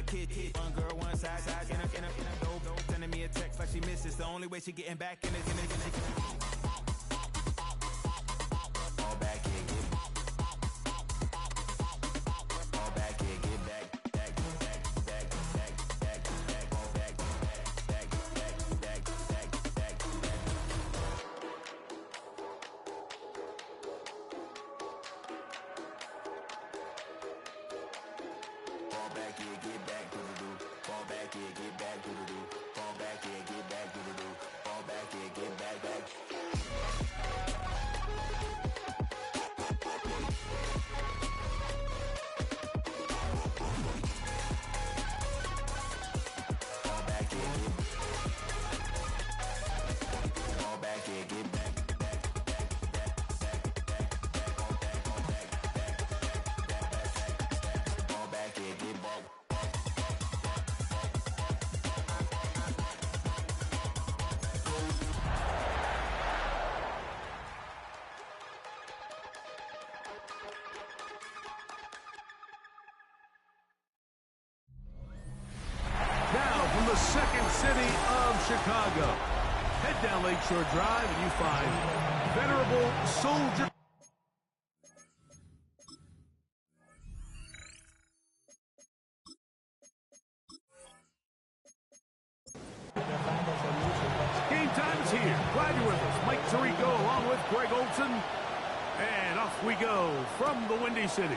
my kid. One girl, one side, in a dope, sending me a text like she misses. The only way she getting back in it. All back here, get back. All back here, get back. The second city of Chicago. Head down Lakeshore Drive and you find venerable Soldier. Game time is here. Glad you're with us. Mike Tirico along with Greg Olson. And off we go from the Windy City.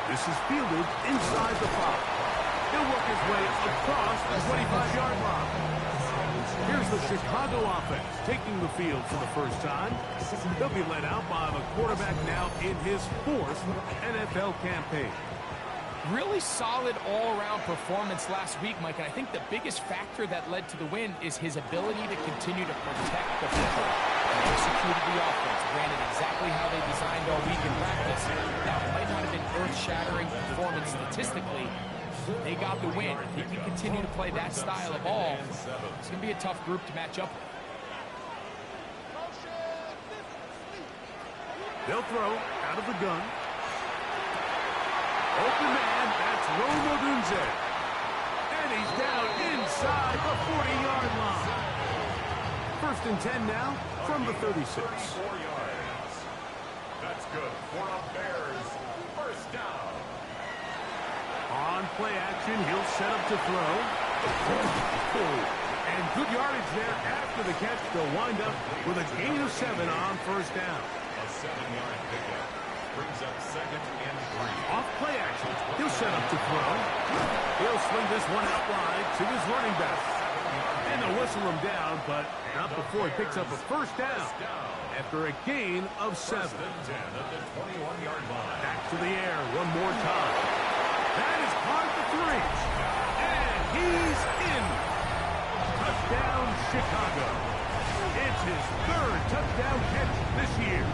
This is fielded inside the 5. He'll work his way across the 25-yard line. Here's the Chicago offense taking the field for the first time. They'll be led out by the quarterback now in his 4th NFL campaign. Really solid all-around performance last week, Mike. And I think the biggest factor that led to the win is his ability to continue to protect the football. He executed the offense, ran it exactly how they designed all week in practice. Now, it might not have been earth-shattering performance statistically. They got the win. He can continue to play that style of ball. It's going to be a tough group to match up with. They'll throw out of the gun. Open man, that's Rome Odunze. And he's down inside the 40-yard line. 1st and 10 now from the 36. 4 yards. That's good for a Bears first down. On play action, he'll set up to throw. And good yardage there after the catch. They'll wind up with a gain of 7 on first down. A 7-yard pickup brings up 2nd and 3. Off play action, he'll set up to throw. He'll swing this one out wide to his running back. And they'll whistle him down, but not before he picks up a first down after a gain of 7. At the 21-yard line. Back to the air one more time. That is caught for 3. And he's in. Touchdown, Chicago. It's his 3rd touchdown catch this year.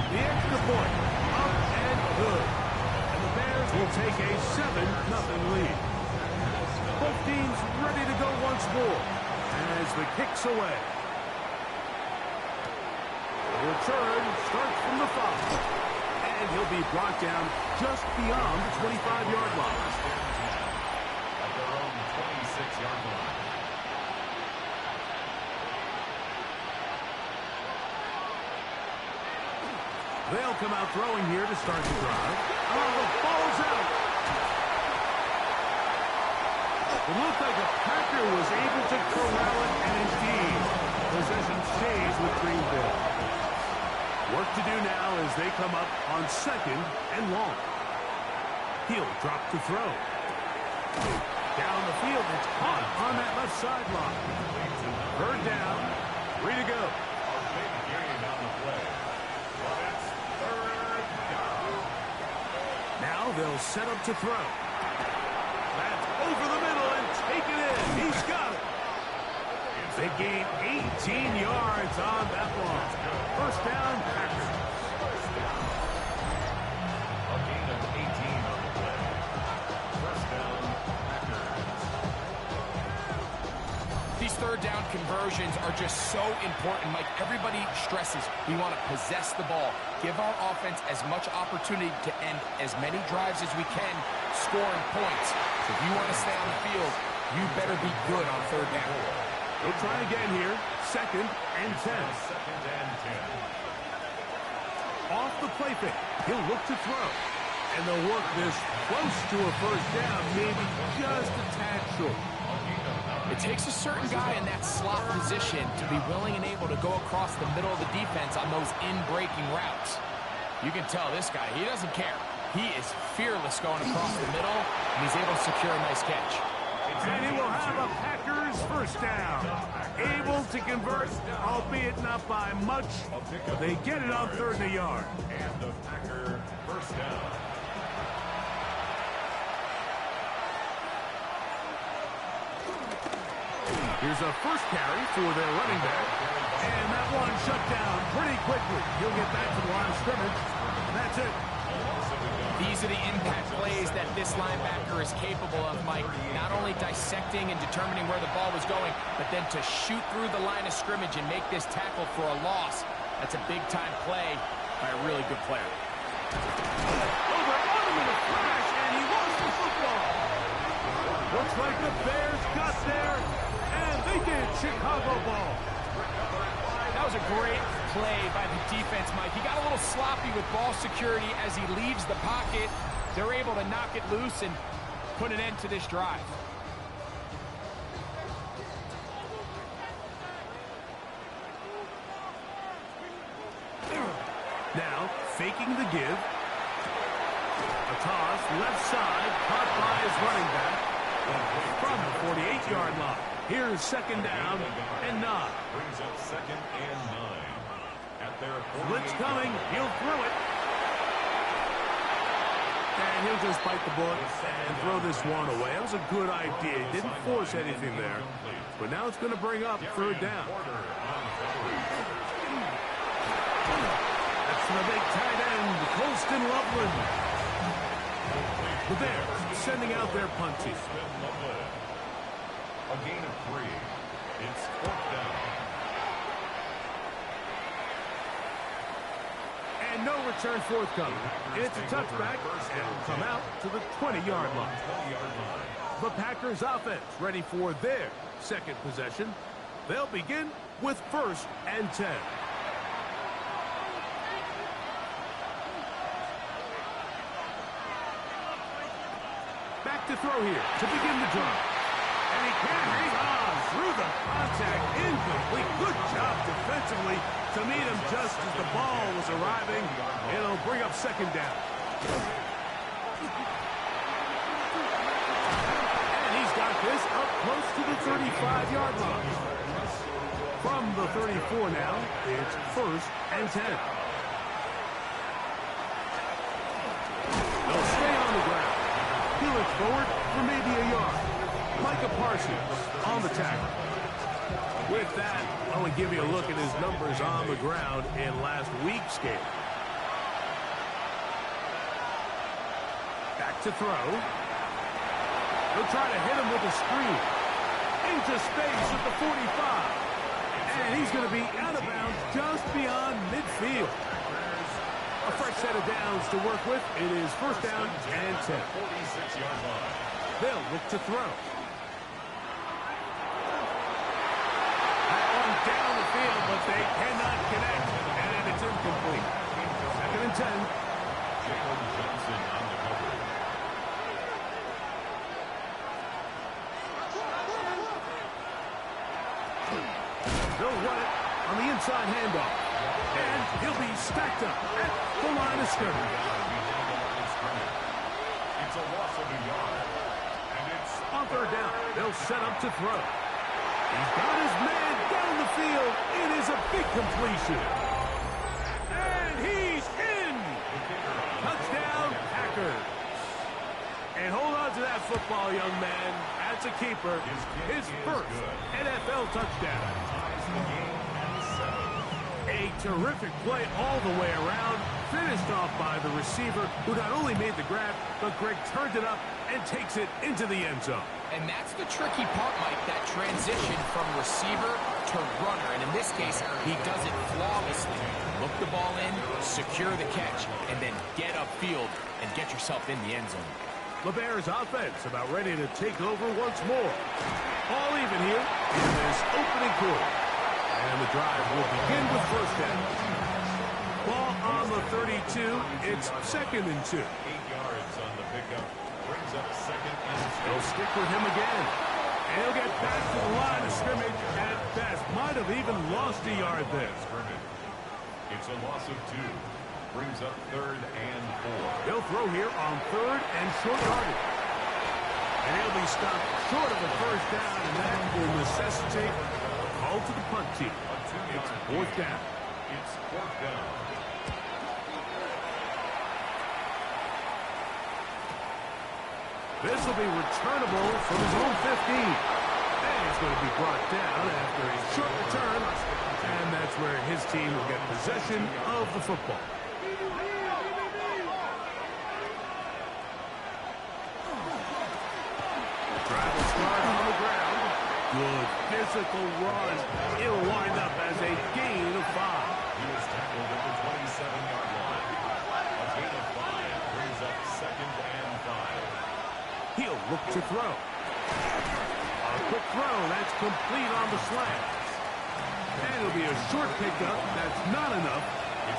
The extra point, up and good. And the Bears will take a 7-0 lead. Both teams ready to go once more as the kick's away. The return starts from the 5. And he'll be brought down just beyond the 25-yard line. At their own 26-yard line. They'll come out throwing here to start the drive. Oh, the ball's out. It looked like a Packer was able to corral it, and indeed, possession stays with Green Bay. Work to do now as they come up on 2nd and long. He'll drop to throw. Down the field, it's caught on that left sideline. 3rd down, 3 to go. Big gain on the play. But it's 3rd down. Now they'll set up to throw. That's over the middle and take it in. He's got it. They gain 18 yards on that one. First down, Packers. A gain of 18 on the play. First down, Packers. These third down conversions are just so important. Mike, everybody stresses we want to possess the ball, give our offense as much opportunity to end as many drives as we can, scoring points. So if you want to stay on the field, you better be good on third down. They'll try again here. 2nd and 10. Second and 10. Off the play fake. He'll look to throw. And they'll work this close to a first down, maybe just a tad short. It takes a certain guy in that slot position to be willing and able to go across the middle of the defense on those in-breaking routes. You can tell this guy, he doesn't care. He is fearless going across the middle, and he's able to secure a nice catch. And he will have a Packers first down. Able to convert, albeit not by much. They get it on 3rd and a yard. And the Packer first down. Here's a first carry for their running back. And that one shut down pretty quickly. He'll get back to the line of scrimmage. And that's it. These are the impact plays that this linebacker is capable of, Mike. Not only dissecting and determining where the ball was going, but then to shoot through the line of scrimmage and make this tackle for a loss. That's a big-time play by a really good player. Over on him in a flash, and he lost the football. Looks like the Bears got there, and they did. Chicago ball. That was a great play by the defense, Mike. He got a little sloppy with ball security as he leaves the pocket. They're able to knock it loose and put an end to this drive. Now, faking the give. A toss, left side, caught by his running back from the 48-yard line. Here's 2nd down and 9. Brings up 2nd and 9. At their Blitz coming. He'll throw it. And he'll just bite the bullet and throw this one away. That was a good idea. He didn't force anything there. But now it's going to bring up 3rd down. That's the big tight end, Colston Loveland. The Bears sending out their punt team. A gain of 3. It's 4th down. And no return forthcoming. It's a touchback and will come out to the 20-yard line. The Packers offense ready for their 2nd possession. They'll begin with 1st and 10. Back to throw here to begin the drive. And he can't hang on through the contact. Incomplete. Good job defensively to meet him just as the ball was arriving. It'll bring up 2nd down. And he's got this up close to the 35-yard line. From the 34 now, it's 1st and 10. They'll stay on the ground. He looks forward for maybe a yard. Micah Parsons on the tackle. With that, I want to give you a look at his numbers on the ground in last week's game. Back to throw. He'll try to hit him with a screen. Into space at the 45. And he's going to be out of bounds just beyond midfield. A fresh set of downs to work with. It is 1st down and 10. 46-yard line. They'll look to throw. That one down the field, but they cannot connect. And it's incomplete. 2nd and 10. Jacob Johnson on the cover. They'll run it on the inside handoff. And he'll be stacked up at the line of scrimmage. It's a loss of a yard. And it's On 3rd down, they'll set up to throw. He's got his man down the field. It is a big completion. And he's in. Touchdown, Packers. And hold on to that football, young man. That's a keeper. His first NFL touchdown. A terrific play all the way around. Finished off by the receiver, who not only made the grab, but Greg turned it up and takes it into the end zone. And that's the tricky part, Mike, that transition from receiver to runner. And in this case, he does it flawlessly. Look the ball in, secure the catch, and then get upfield and get yourself in the end zone. The Bears offense about ready to take over once more. All even here in this opening quarter. And the drive will begin with first down. Ball on the 32. It's 2nd and 2. 8 yards on the pickup. Brings up 2nd and 2. They'll stick with him again. And he'll get back to the line of scrimmage at best. Might have even lost a yard there. It's a loss of 2. Brings up 3rd and 4. He'll throw here on 3rd and short yardage. And he'll be stopped short of a first down, and that will necessitate a call to the punt team. It's 4th down. It's 4th down. This will be returnable from his own 15. And it's going to be brought down after a short return. And that's where his team will get possession of the football. Drive will start on the ground. Good physical run. It'll wind up as a gain of 5. He was tackled at the 27-yard line. A gain of 5 brings up 2nd and 5. He'll look to throw. A quick throw. That's complete on the slant. And it'll be a short pickup. That's not enough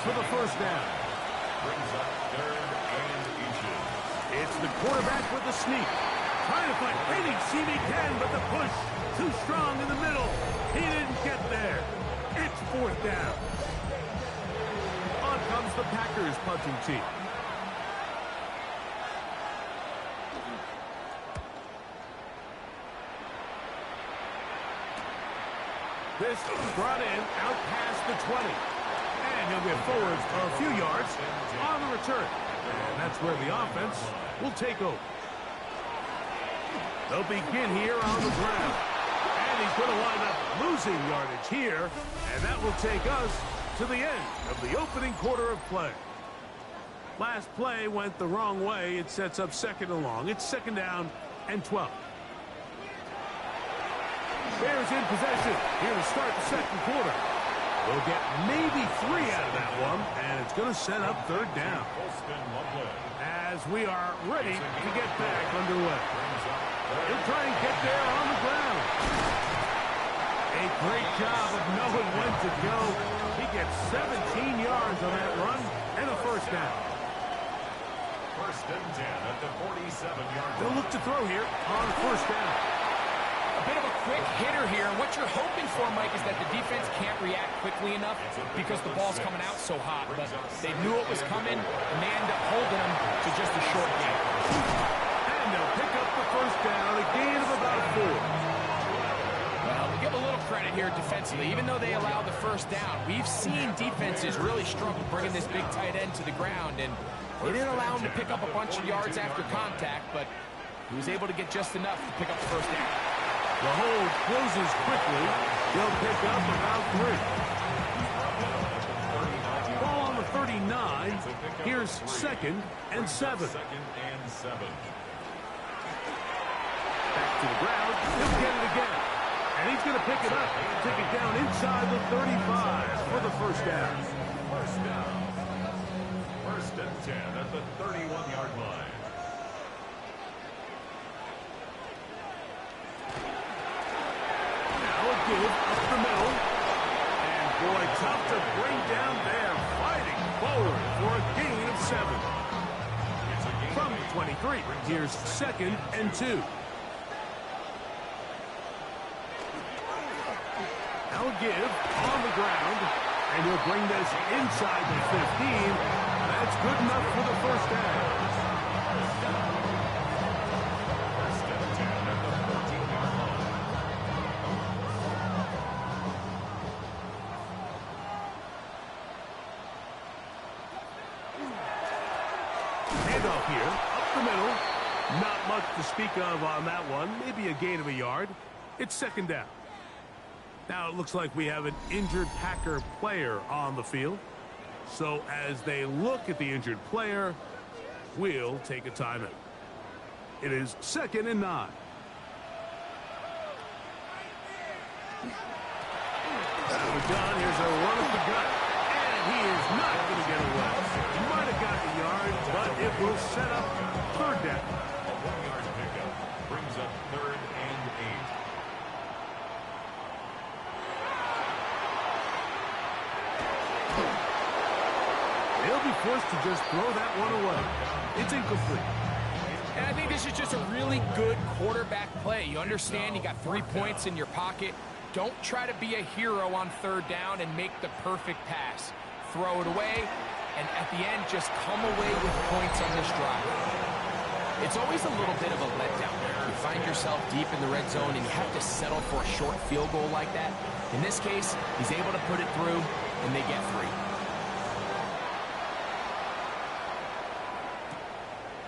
for the first down. Brings up 3rd and inches. It's the quarterback with the sneak. Trying to find Brady. See if he can, but the push too strong in the middle. He didn't get there. It's 4th down. On comes the Packers punting team. This is brought in out past the 20. And he'll get forward a few yards on the return. And that's where the offense will take over. They'll begin here on the ground. And he's going to wind up losing yardage here. And that will take us to the end of the opening quarter of play. Last play went the wrong way. It sets up 2nd and long. It's 2nd down and 12. Bears in possession here to start the 2nd quarter. We'll get maybe 3 out of that one, and it's going to set up 3rd down. As we are ready to get back underway. He'll try and get there on the ground. A great job of knowing when to go. He gets 17 yards on that run and a first down. 1st and 10 at the 47-yard line. They'll look to throw here on first down. A bit of a quick hitter here. And what you're hoping for, Mike, is that the defense can't react quickly enough because the ball's coming out so hot. But they knew it was coming, and they end up holding them to just a short game. And they'll pick up the first down, a gain of about 4. Well, we give a little credit here defensively. Even though they allowed the first down, we've seen defenses really struggle bringing this big tight end to the ground. And they didn't allow him to pick up a bunch of yards after contact, but he was able to get just enough to pick up the first down. The hold closes quickly. They'll pick up about 3. Ball on the 39. Here's 2nd and 7. 2nd and 7. Back to the ground. He'll get it again. And he's going to pick it up. Take it down inside the 35 for the first down. First down. 1st and 10 at the 31-yard line. Give up the middle. And boy, tough to bring down there. Fighting forward for a gain of 7. From 23, here's 2nd and 2. Now give on the ground. And he'll bring this inside the 15. That's good enough for the first down. Handoff here, up the middle. Not much to speak of on that one. Maybe a gain of a yard. It's 2nd down. Now it looks like we have an injured Packer player on the field. So as they look at the injured player, we'll take a timeout. It is 2nd and 9. With John, here's a run up the gut. And he is not going to get away. He might have got the yard, but it will set up 3rd down. A 1-yard pickup brings up 3rd and 8. They'll be forced to just throw that one away. It's incomplete. And I think this is just a really good quarterback play. You understand you got 3 points in your pocket. Don't try to be a hero on 3rd down and make the perfect pass. Throw it away, and at the end, just come away with points on this drive. It's always a little bit of a letdown. You find yourself deep in the red zone, and you have to settle for a short field goal like that. In this case, he's able to put it through, and they get 3.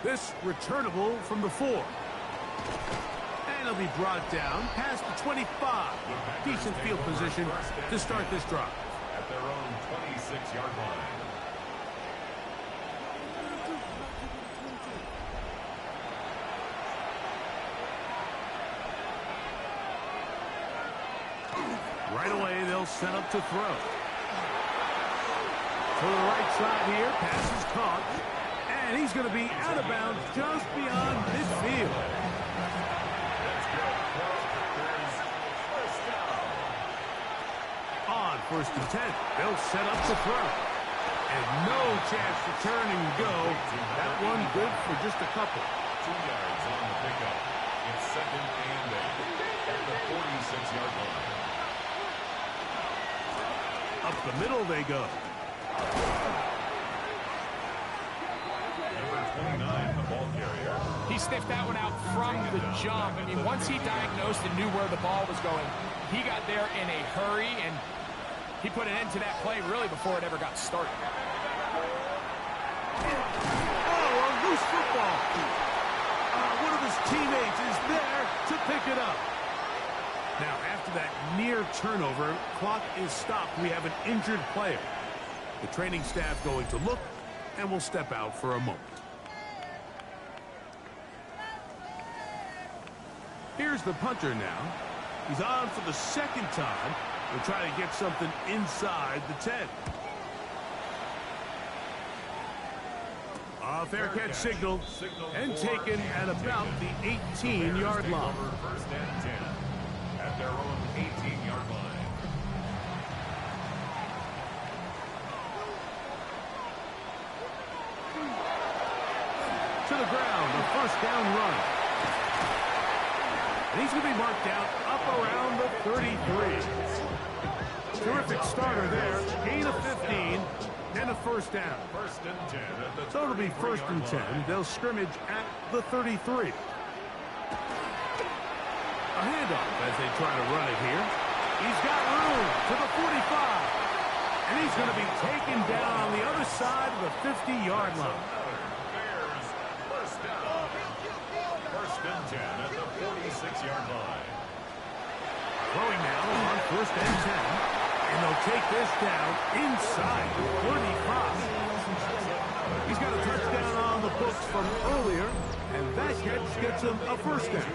This returnable from the 4. And it'll be brought down past the 25. Decent field position to start this drive. At their own 26-yard line. Right away, they'll set up to throw. To the right side here, pass is caught. And he's going to be out of bounds just beyond midfield. On 1st and 10, they'll set up to throw. And no chance to turn and go. That one good for just a couple. 2 yards on the pickup. It's 2nd and 8 at the 46-yard line. Up the middle they go. Number 29, the ball carrier. He sniffed that one out from the jump. I mean, once he diagnosed and knew where the ball was going, he got there in a hurry, and he put an end to that play really before it ever got started. Oh, a loose football. One of his teammates is there to pick it up. Now, after that near turnover, clock is stopped. We have an injured player. The training staff going to look, and will step out for a moment. Here's the punter now. He's on for the 2nd time. We'll try to get something inside the 10. A fair catch signaled and taken at about the 18-yard line. 1st and 10 at their own 18-yard line. To the ground, a 1st down run. And he's going to be marked down up around the 33. Terrific starter there. Gain of 15 and a 1st down. 1st and 10 at the So it'll be 1st and 10. They'll scrimmage at the 33. A handoff as they try to run it here. He's got room to the 45. And he's going to be taken down on the other side of the 50-yard line. Bears, 1st down. 1st and 10 at the 46-yard line. Throwing now on 1st and 10. And they'll take this down inside the 35. He's got a touchdown on the books from earlier, and that catch gets him a 1st down.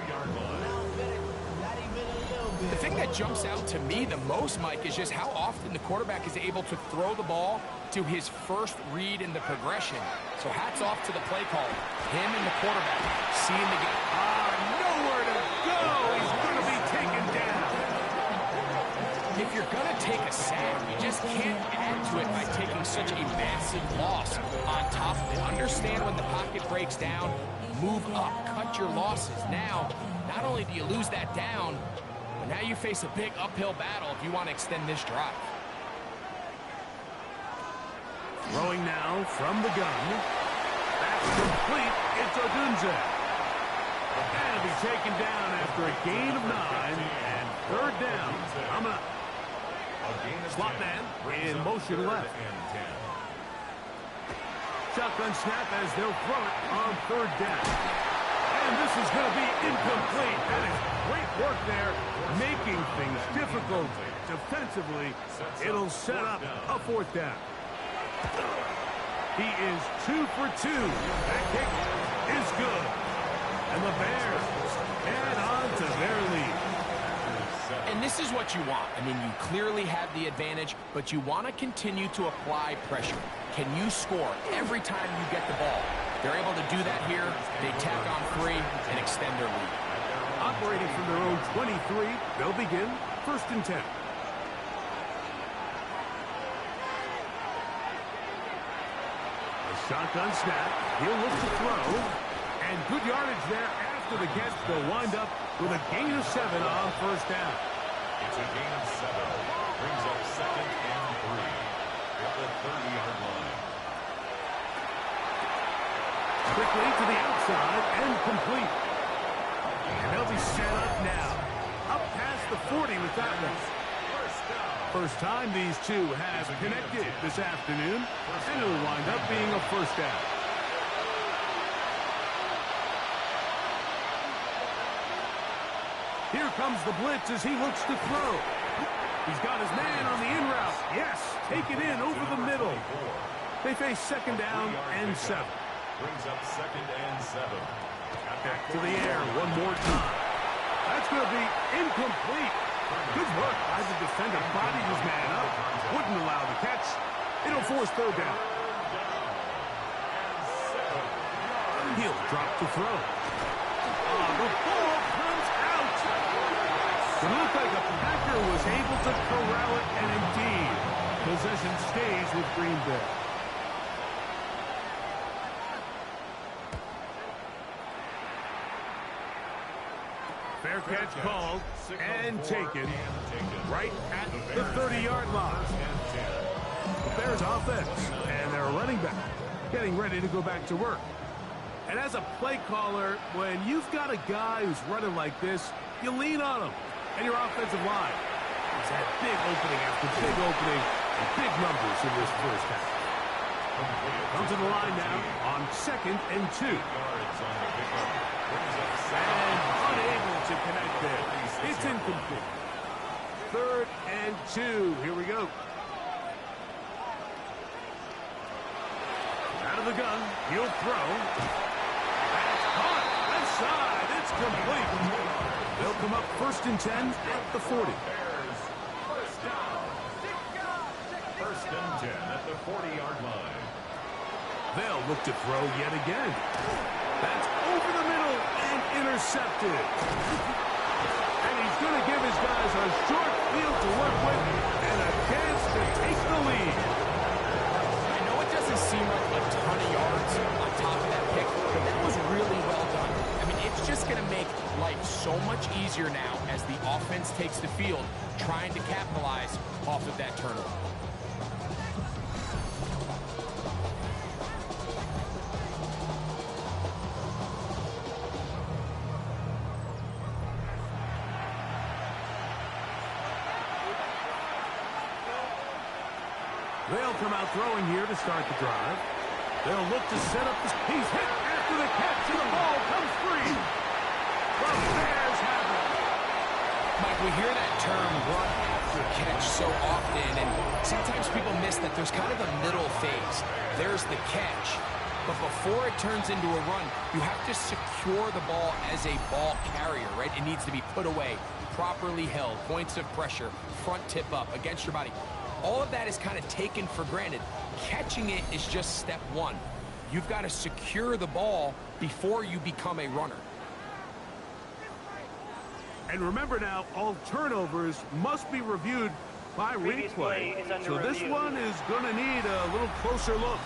The thing that jumps out to me the most, Mike, is just how often the quarterback is able to throw the ball to his first read in the progression. So hats off to the play caller. Him and the quarterback seeing the game. Nowhere to go. He's going to be taken down. If you're going to take a sack, you just can't add to it by taking such a massive loss on top of it. Understand when the pocket breaks down, move up, cut your losses. Now, not only do you lose that down, but now you face a big uphill battle if you want to extend this drive. Throwing now from the gun. That's complete. It's Odunze. And it'll be taken down after a gain of 9 and 3rd down. I'm going to slot man in motion left. Shotgun snap as they'll throw it on 3rd down. And this is going to be incomplete. That is great work there, making things difficult defensively. It'll set up a 4th down. He is 2 for 2. That kick is good. And the Bears add on to their lead. And this is what you want. I mean, you clearly have the advantage, but you want to continue to apply pressure. Can you score every time you get the ball? They're able to do that here. They tack on 3 and extend their lead. Operating from their own 23, they'll begin 1st and 10. A shotgun snap. He'll look to throw. And good yardage there after the catch. They'll wind up with a gain of 7 on 1st down. It's a gain of 7. Brings up 2nd and 3 at the 30-yard line. Quickly to the outside and complete. And they'll be set up now. Up past the 40 with that one. First time these two have connected this afternoon. And it'll wind up being a 1st down. Here comes the blitz as he looks to throw. He's got his man on the in route. Yes, take it in over the middle. They face 2nd down and 7. Brings up 2nd and 7. Back to the air one more time. That's going to be incomplete. Good work by the defender. Bodied his man up. Wouldn't allow the catch. It'll force 3rd down. He'll drop to throw. The ball comes out. It looked like a Packer was able to corral it, and indeed, possession stays with Green Bay. Fair catch called and taken right at the 30-yard line. The Bears offense and their running back getting ready to go back to work. And as a play caller, when you've got a guy who's running like this, you lean on him. And your offensive line has had big opening after big opening and big numbers in this first half. Comes to the line now on 2nd and 2. And unable to connect there. It's incomplete. 3rd and 2. Here we go. Out of the gun. He'll throw. That's caught. Left side. It's complete. They'll come up 1st and 10 at the 40. First down. 1st and 10 at the 40-yard line. They'll look to throw yet again. That's over the middle and intercepted. And he's going to give his guys a short field to work with and a chance to take the lead. I know it doesn't seem like a ton of yards on top of that pick, but that was really well done. I mean, it's just going to make life so much easier now as the offense takes the field, trying to capitalize off of that turnover. They'll come out throwing here to start the drive. They'll look to set up this. He's hit after the catch, and the ball comes free. The Bears have it. Mike, we hear that term run after catch so often, and sometimes people miss that there's kind of a middle phase. There's the catch, but before it turns into a run, you have to secure the ball as a ball carrier, right? It needs to be put away, properly held, points of pressure, front tip up against your body. All of that is kind of taken for granted. Catching it is just step one. You've got to secure the ball before you become a runner. And remember now, all turnovers must be reviewed by replay. So this one is going to need a little closer look.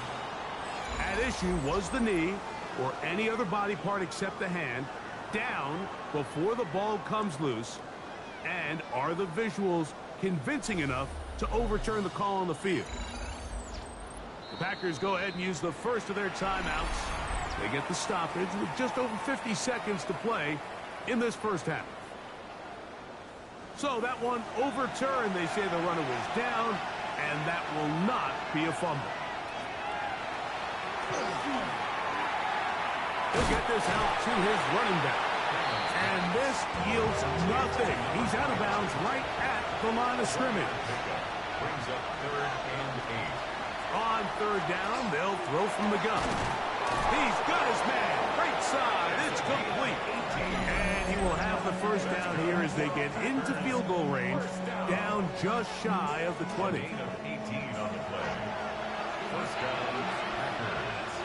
At issue was the knee, or any other body part except the hand, down before the ball comes loose. And are the visuals convincing enough to overturn the call on the field? The Packers go ahead and use the first of their timeouts. They get the stoppage with just over 50 seconds to play in this first half. So that one overturned. They say the runner was down, and that will not be a fumble. He'll get this out to his running back. And this yields nothing. He's out of bounds right at the line of scrimmage. Brings up 3rd and 8. On 3rd down, they'll throw from the gun. He's got his man. Right side. It's complete. And he will have the first down here as they get into field goal range, down just shy of the 20. Gain of 18 on the play. First down, Packers.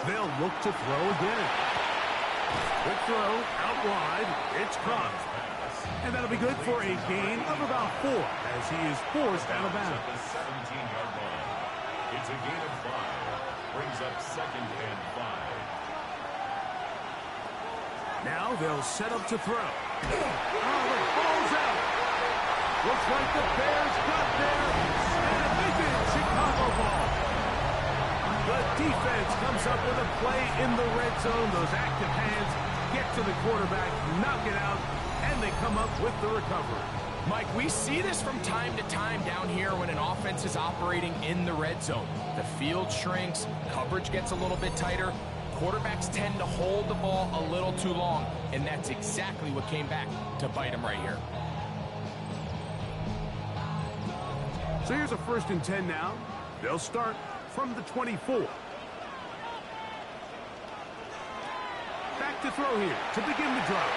They'll look to throw again. Quick throw, out wide. It's caught. And that'll be good for a gain of about 4 as he is forced out of bounds. At the 17-yard line. It's a gain of 5. Brings up second and 5. Now they'll set up to throw. Oh, the ball's out. Looks like the Bears got there. And they did. Chicago ball. The defense comes up with a play in the red zone. Those active hands get to the quarterback, knock it out, and they come up with the recovery. Mike, we see this from time to time down here when an offense is operating in the red zone. The field shrinks, coverage gets a little bit tighter, quarterbacks tend to hold the ball a little too long, and that's exactly what came back to bite them right here. So here's a 1st and 10 now. They'll start from the 24. Back to throw here to begin the drive.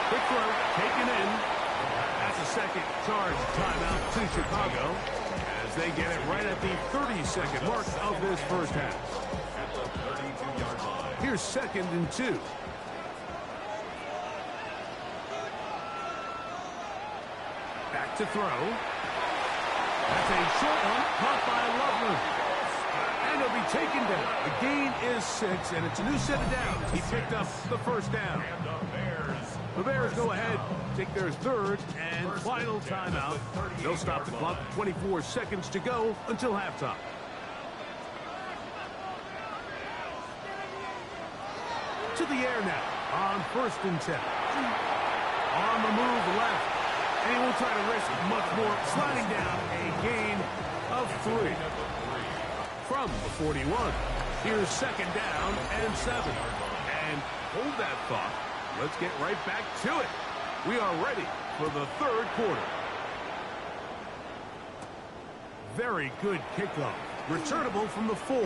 Quick throw, taken in. That's a second charge timeout to Chicago as they get it right at the 30-second mark of this first half. At the 32-yard line. Here's 2nd and 2. Back to throw. That's a short one, caught by Loveland. And he'll be taken down. The gain is 6, and it's a new set of downs. He picked up the first down. And The Bears go ahead, take their 3rd and final timeout. They'll stop the clock, 24 seconds to go until halftime. To the air now on 1st and 10. On the move left. And he won't try to risk much more. Sliding down a gain of 3. From the 41. Here's 2nd down and 7. And hold that thought. Let's get right back to it. We are ready for the 3rd quarter. Very good kickoff. Returnable from the 4.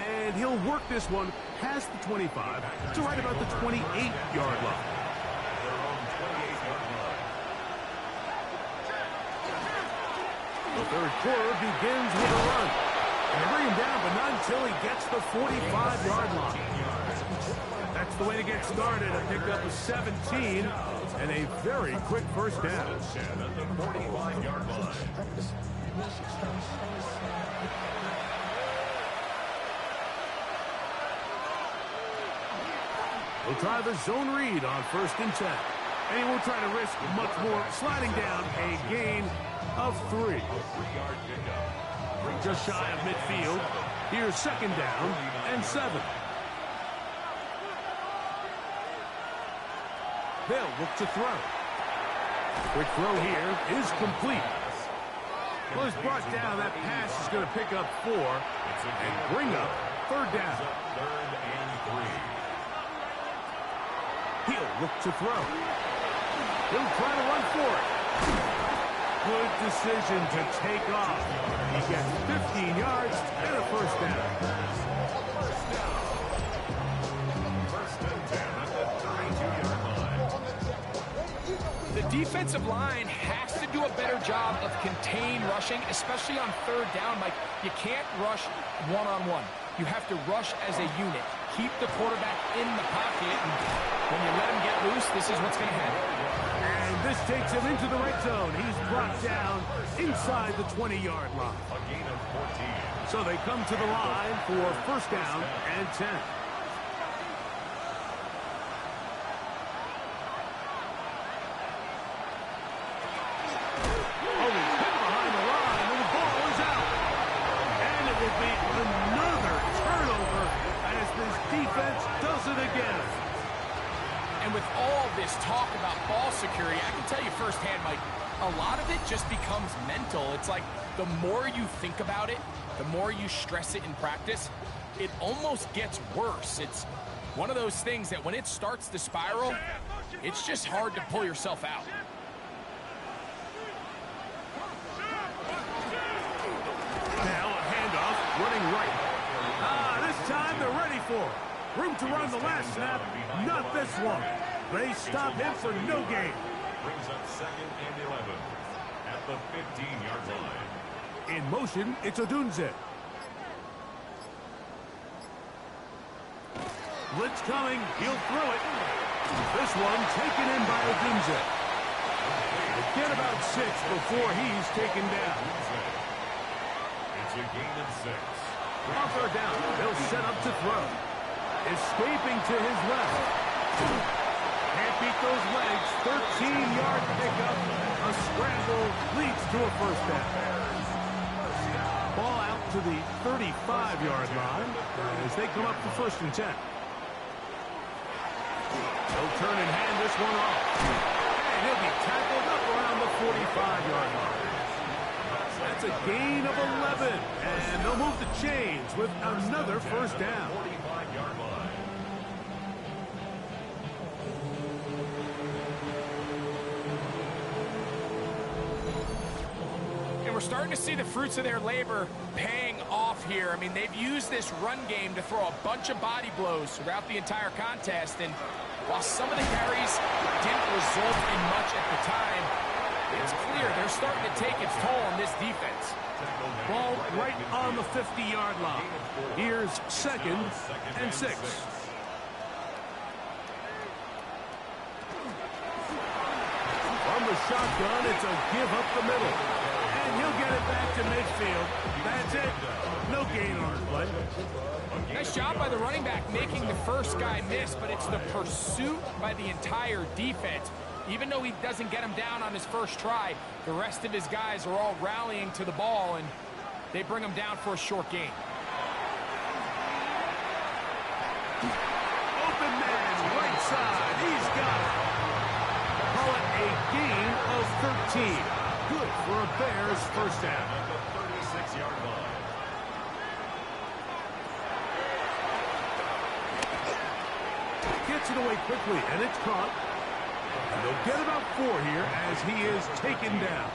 And he'll work this one past the 25 to right about the 28-yard line. The 3rd quarter begins with a run. And they bring him down, but not until he gets the 45-yard line. That's the way to get started. A pickup of 17 and a very quick first down. At the 45-yard line. He'll try the zone read on 1st and 10. And he won't try to risk much more. Sliding down a gain of 3. A 3-yard pickup. Just shy of midfield. Here's 2nd down and 7. They'll look to throw. Quick throw here is complete. Well, it's brought down. That pass is going to pick up 4 and bring up 3rd down. 3rd and 3. He'll look to throw. He'll try to run for it. Good decision to take off. He gets 15 yards and a first down. First and 10 at the 32-yard line. The defensive line has to do a better job of contained rushing, especially on 3rd down. Like, you can't rush one-on-one. You have to rush as a unit. Keep the quarterback in the pocket, and when you let him get loose, this is what's going to happen. And this takes him into the red zone. He's brought down inside the 20-yard line. A gain of 14. So they come to the line for first down and 10. Oh, he's hit behind the line, and the ball is out. And it will be another turnover as this defense does it again. And with all this talk about ball security, I can tell you firsthand, Mike, a lot of it just becomes mental. It's like the more you think about it, the more you stress it in practice, it almost gets worse. It's one of those things that when it starts to spiral, it's just hard to pull yourself out. running right. This time they're ready for it. Room to run the last snap, not this one. They stop him for no gain. Brings up 2nd and 11 at the 15-yard line. In motion, it's Odunze. Blitz coming, he'll throw it. This one taken in by Odunze. Get about 6 before he's taken down. It's a gain of 6. On third down, he'll set up to throw. Escaping to his left. Can't beat those legs. 13-yard pickup. A scramble leads to a first down. Ball out to the 35-yard line as they come up for 1st and 10. He'll turn and hand this one off. And he'll be tackled up around the 45-yard line. That's a gain of 11. And they'll move the chains with another first down. 45-yard line. We're starting to see the fruits of their labor paying off here. I mean, they've used this run game to throw a bunch of body blows throughout the entire contest, and while some of the carries didn't result in much at the time, it's clear they're starting to take its toll on this defense. Ball right on the 50-yard line. Here's 2nd and 6. From the shotgun, it's a give up the middle. And he'll get it back to midfield. That's it. No gain on the play. Nice job by the running back making the first guy miss, but it's the pursuit by the entire defense. Even though he doesn't get him down on his first try, the rest of his guys are all rallying to the ball, and they bring him down for a short gain. Open man, right side. He's got it. Call it a gain of 13. Good for a Bears first down. At the 36-yard line. Gets it away quickly, and it's caught. And they'll get about 4 here as he is taken down.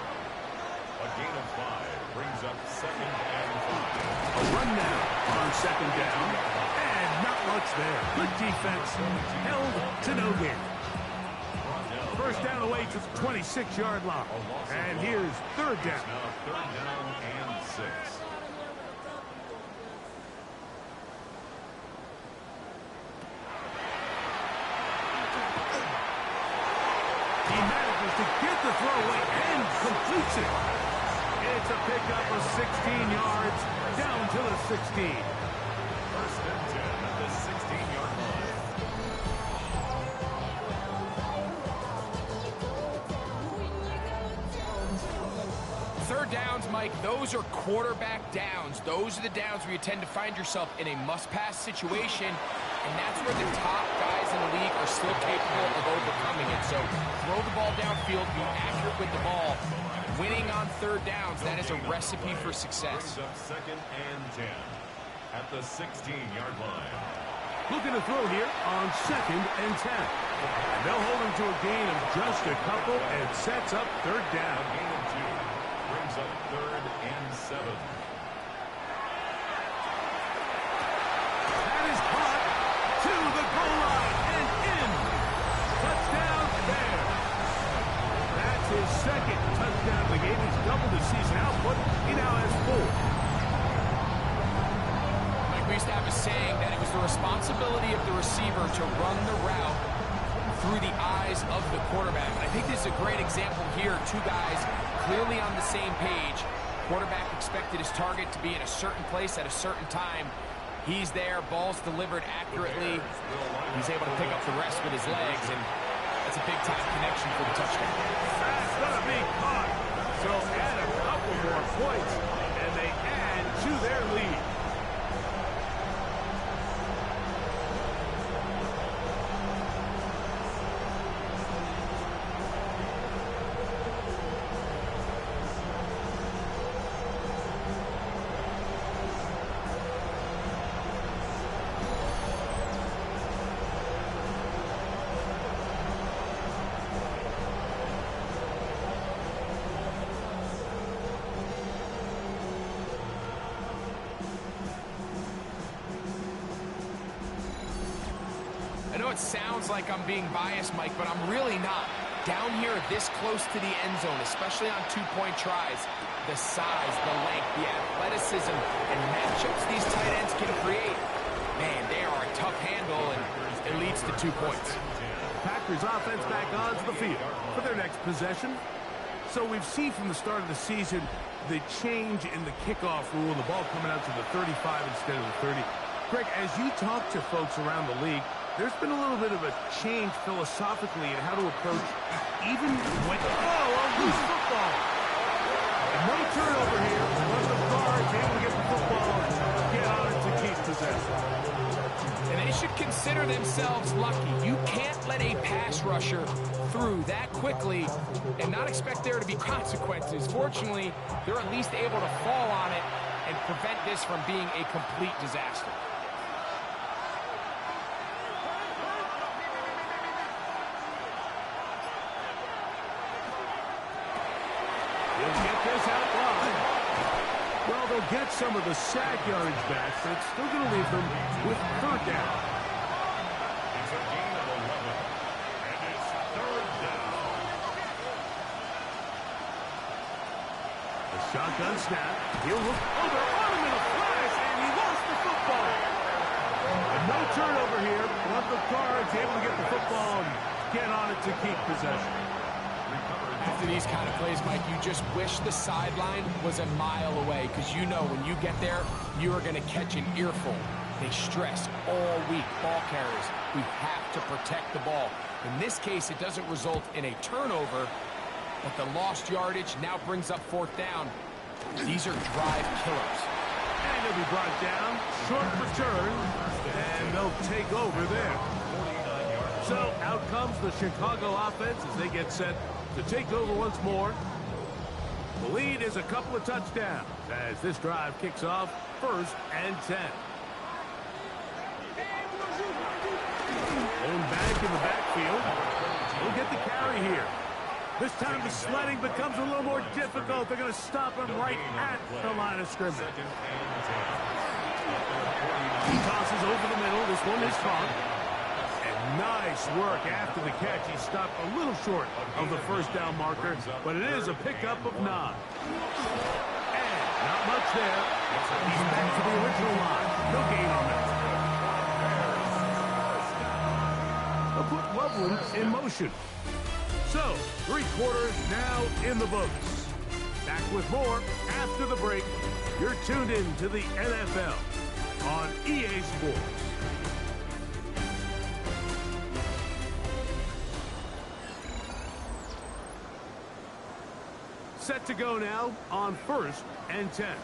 A gain of 5 brings up 2nd and 5. A run now on 2nd down. And not much there. Good defense. Held to no gain. First down away to the 26-yard line. And here's 3rd down. Now 3rd down and 6. He manages to get the throw away and completes it. It's a pickup of 16 yards down to the 16. 1st and 10 at the 16-yard line. Third downs, Mike, those are quarterback downs. Those are the downs where you tend to find yourself in a must-pass situation, and that's where the top guys in the league are still capable of overcoming it. So throw the ball downfield, be accurate with the ball. Winning on third downs, that is a recipe for success. Brings up 2nd and 10 at the 16-yard line. Looking to throw here on 2nd and 10. And they'll hold him to a gain of just a couple and sets up 3rd A down. gain of 2 brings up 3rd and 7. That is caught to the goal line and in. Touchdown Bears. That's his 2nd touchdown of the game. He's doubled his season output. He now has 4. We used to have a saying that it was the responsibility of the receiver to run the route through the eyes of the quarterback. I think this is a great example here. 2 guys clearly on the same page. Quarterback expected his target to be in a certain place at a certain time. He's there, ball's delivered accurately. He's able to pick up the rest with his legs, and that's a big-time connection for the touchdown. That's going to be caught. So add a couple more points, and they add to their lead. know it sounds like I'm being biased, Mike, but I'm really not. Down here this close to the end zone, especially on two-point tries, the size, the length, the athleticism, and matchups these tight ends can create, man, they are a tough handle, and it leads to 2 points. Packers offense back onto the field for their next possession. So we've seen from the start of the season the change in the kickoff rule, the ball coming out to the 35 instead of the 30. Greg, as you talk to folks around the league, there's been a little bit of a change philosophically in how to approach even when... Oh, a loose football. No turnover here. But the guard's able to get the football, get on it to keep possession. And they should consider themselves lucky. You can't let a pass rusher through that quickly and not expect there to be consequences. Fortunately, they're at least able to fall on it and prevent this from being a complete disaster. He'll get this out wide. Well, they'll get some of the sack yardage back, but it's still going to leave them with third down. It's a gain of 11, and it's third down. The shotgun snap. He'll look over on him in a flash, and he lost the football. And no turnover here, but the Cards able to get the football and get on it to keep possession. After these kind of plays, Mike, you just wish the sideline was a mile away, because you know when you get there, you are going to catch an earful. They stress all week, ball carriers. We have to protect the ball. In this case, it doesn't result in a turnover, but the lost yardage now brings up fourth down. These are drive killers. And he'll be brought down, short return, and they'll take over there. So out comes the Chicago offense as they get set to take over once more. The lead is a couple of touchdowns as this drive kicks off 1st and 10. Going back in the backfield. We'll get the carry here. This time the sledding becomes a little more difficult. They're going to stop him right at the line of scrimmage. He tosses over the middle. This one is caught. Nice work after the catch. He stopped a little short of the first down marker, but it is a pickup of 9. And not much there. He's back to the original line. No gain on that. They'll put Loveland in motion. So, 3 quarters now in the books. Back with more after the break. You're tuned in to the NFL on EA Sports. Set to go now on 1st and 10.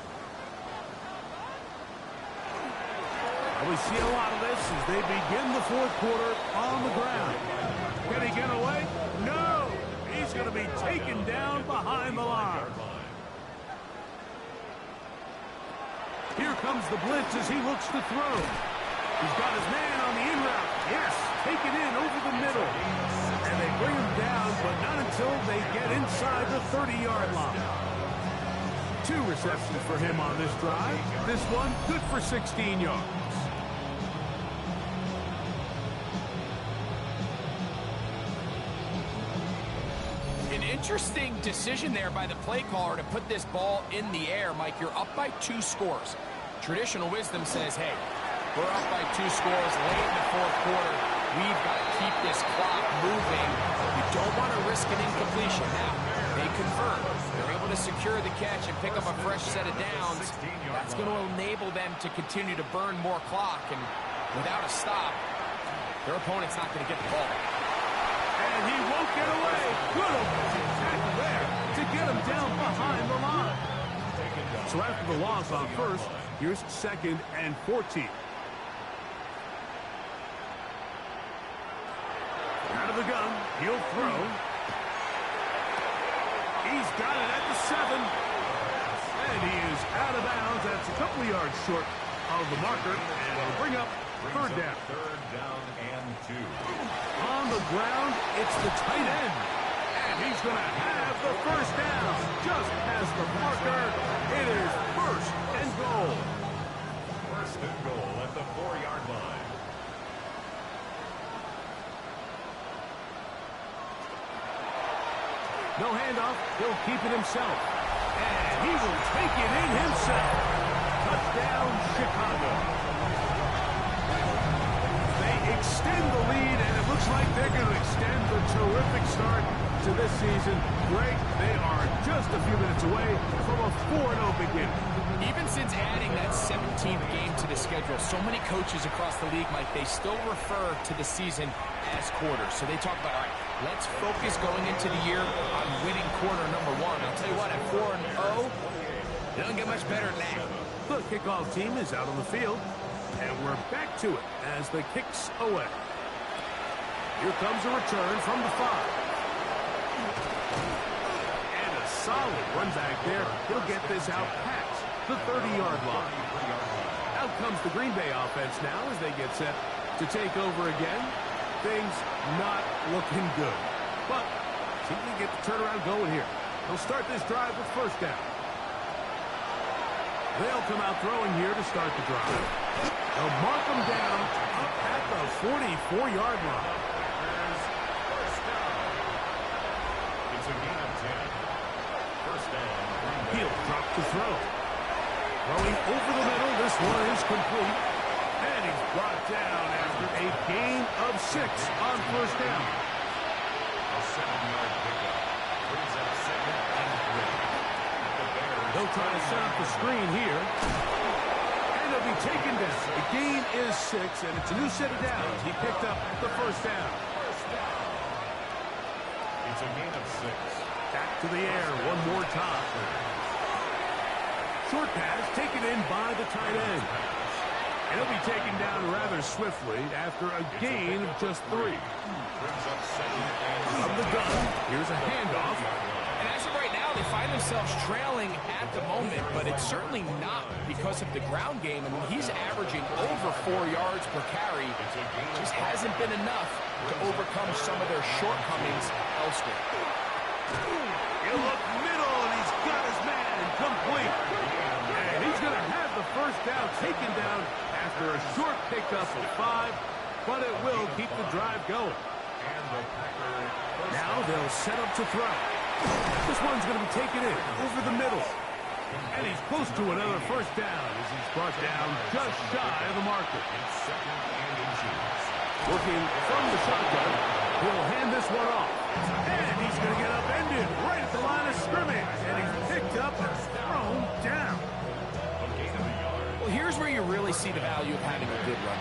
We see a lot of this as they begin the 4th quarter on the ground. Can he get away? No! He's going to be taken down behind the line. Here comes the blitz as he looks to throw. He's got his man on the in route. Yes, taken in over the middle. And they bring him down, but not until they get inside the 30-yard line. 2 receptions for him on this drive. This one good for 16 yards. An interesting decision there by the play caller to put this ball in the air. Mike, you're up by 2 scores. Traditional wisdom says, hey, we're up by 2 scores late in the 4th quarter. We've got to keep this clock moving. You don't want to risk an incompletion. Now, they convert. They're able to secure the catch and pick up a fresh set of downs. That's going to enable them to continue to burn more clock. And without a stop, their opponent's not going to get the ball. And he won't get away. Good offensive tackle there to get him down behind the line. So after the loss on 1st, here's 2nd and 14. Out of the gun, he'll throw. He's got it at the 7. And he is out of bounds. That's a couple of yards short of the marker. And it'll bring up 3rd down. 3rd down and 2. On the ground, it's the tight end. And he's going to have the 1st down. Just past the marker. It is 1st and goal. 1st and goal at the 4-yard line. No handoff. He'll keep it himself. And he will take it in himself. Touchdown, Chicago. They extend the lead, and it looks like they're going to extend the terrific start to this season. Greg, they are just a few minutes away from a 4-0 beginning. Even since adding that 17th game to the schedule, so many coaches across the league, Mike, they still refer to the season as quarters. So they talk about, all right, let's focus going into the year on winning quarter number 1. I'll tell you what, at 4-0, it doesn't get much better than that. The kickoff team is out on the field, and we're back to it as the kick's away. Here comes a return from the 5. And a solid run back there. He'll get this out past the 30-yard line. Out comes the Green Bay offense now as they get set to take over again. Things not looking good. But see if they get the turnaround going here. They'll start this drive with first down. They'll come out throwing here to start the drive. They'll mark them down up at the 44-yard line. It's a gain of 10. First down. He'll drop to throw. Throwing over the middle. This one is complete. And he's brought down after a gain of 6 on first down. A 7-yard pickup. Brings up 2nd and 3. They'll try to set up the screen here. And he'll be taken down. The gain is 6, and it's a new set of downs. He picked up the first down. It's a gain of 6. Back to the air one more time. Short pass taken in by the tight end. And he'll be taken down rather swiftly after a gain of just 3. Brings up 2nd and From the gun, here's a handoff. And as of right now, they find themselves trailing at the moment, but it's certainly not because of the ground game. I mean, he's averaging over 4 yards per carry. Just hasn't been enough to overcome some of their shortcomings elsewhere. He'll look middle, and he's got his man complete. And he's going to have the first down taken down after a short pickup of 5, but it will keep the drive going. Now they'll set up to throw. This one's going to be taken in over the middle. And he's close to another first down as he's brought down just shy of the marker. Working from the shotgun, he'll hand this one off. And he's going to get upended right at the line of scrimmage. And he's picked up and thrown down. Well, here's where you really see the value of having a good run.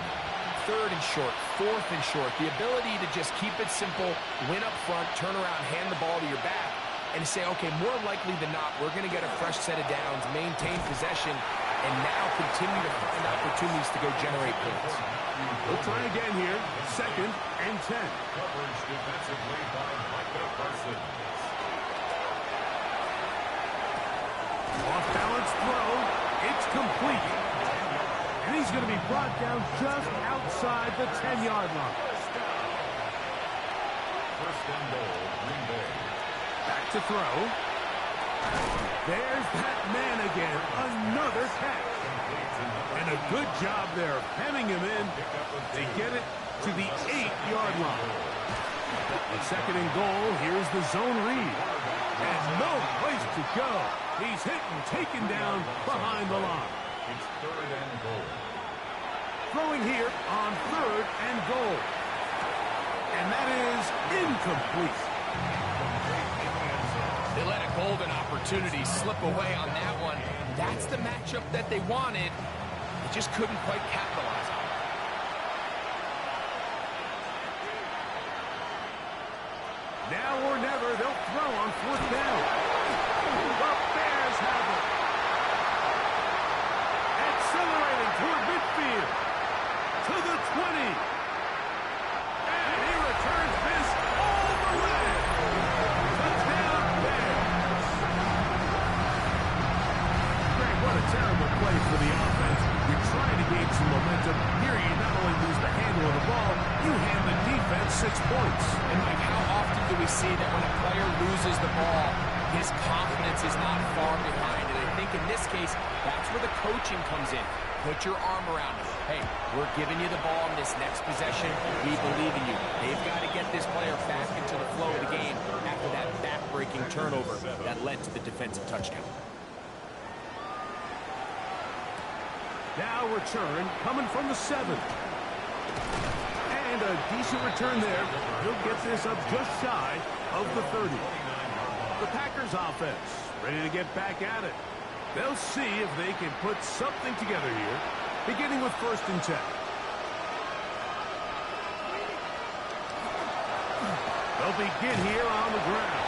3rd and short, 4th and short. The ability to just keep it simple, win up front, turn around, hand the ball to your back, and say, okay, more likely than not, we're going to get a fresh set of downs, maintain possession, and now continue to find opportunities to go generate points. We'll try again here. 2nd and 10. Coverage defensively by Micah Parsons. Off-balance throw. It's complete. And he's going to be brought down just outside the 10-yard line. First and goal, Green Bay. Back to throw. There's that man again. Another catch. And a good job there of hemming him in. They get it to the 8-yard line. On 2nd and goal, here's the zone read. And no place to go. He's hit and taken down behind the line. It's 3rd and goal. Throwing here on 3rd and goal. And that is incomplete. They let a golden opportunity slip away on that one. That's the matchup that they wanted. They just couldn't quite capitalize on it. Now or never, they'll throw on 4th down. The Bears have it. Accelerating toward midfield. To the 20. And he returns this all the way. Touchdown, Bears. Greg, what a terrible play for the offense. You're trying to gain some momentum. Here you not only lose the handle of the ball, you hand the defense 6 points. And Mike, how often do we see that when a player loses the ball, his confidence is not far behind? And I think in this case, that's where the coaching comes in. Put your arm around him. Hey, we're giving you the ball in this next possession. We believe in you. They've got to get this player back into the flow of the game after that back back-breaking turnover that led to the defensive touchdown. Now return coming from the 7. And a decent return there. He'll get this up just shy of the 30. The Packers offense ready to get back at it. They'll see if they can put something together here, beginning with 1st and 10. They'll begin here on the ground.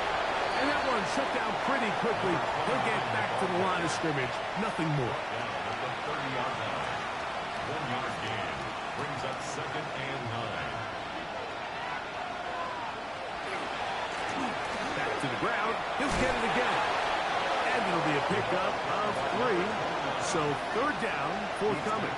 And that one shut down pretty quickly. He'll get back to the line of scrimmage. Nothing more. Down at the 30-yard line. 1-yard gain. Brings up 2nd and 9. Back to the ground. He'll get it again. And it'll be a pickup of 3. So 3rd down forthcoming.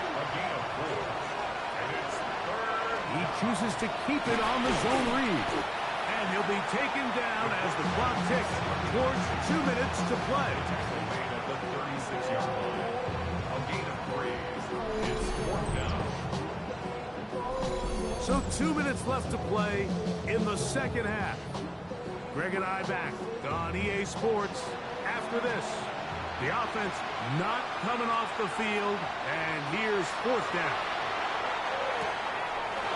A gain of 4. And it's 3rd. He chooses to keep it on the zone read. And he'll be taken down as the clock ticks towards 2 minutes to play. Tackle made at the 36-yard line. A gain of 3. It's 4th down. So 2 minutes left to play in the second half. Greg and I back on EA Sports after this. The offense not coming off the field, and here's 4th down.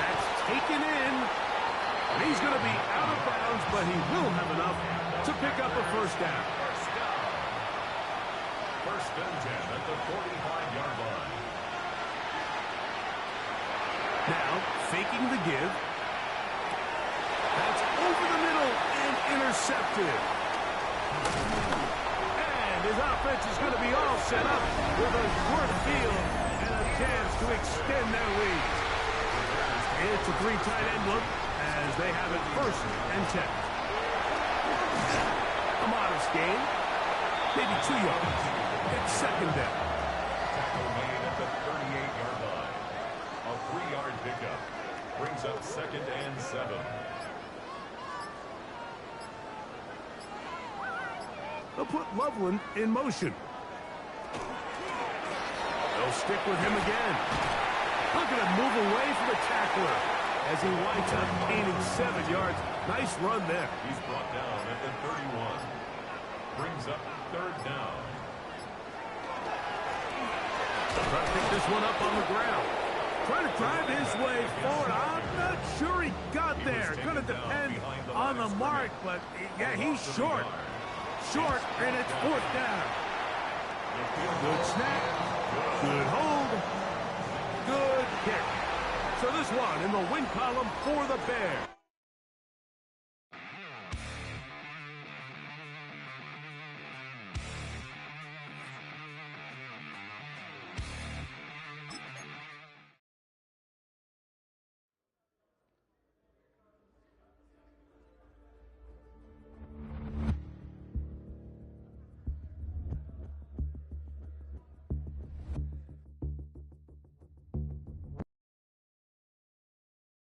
That's taken in. He's going to be out of bounds, but he will have enough to pick up a 1st down. 1st and 10 at the 45-yard line. Now, faking the give. That's over the middle and intercepted. And his offense is going to be all set up with a short field and a chance to extend their lead. It's a 3 tight end look as they have it 1st and 10. A modest gain. Maybe 2 yards. It's 2nd down. Tackle made at the 38-yard line. A 3-yard pickup. Brings up 2nd and 7. They'll put Loveland in motion. They'll stick with him again. Look at him move away from the tackler as he winds up gaining 7 yards. Nice run there. He's brought down at the 31. Brings up 3rd down. Trying to pick this one up on the ground. Trying to drive his way forward. I'm not sure he got there. Going to depend on the mark, but yeah, he's short. Short, and it's 4th down. Good snap. Good hold. Good kick. So this one in the win column for the Bears.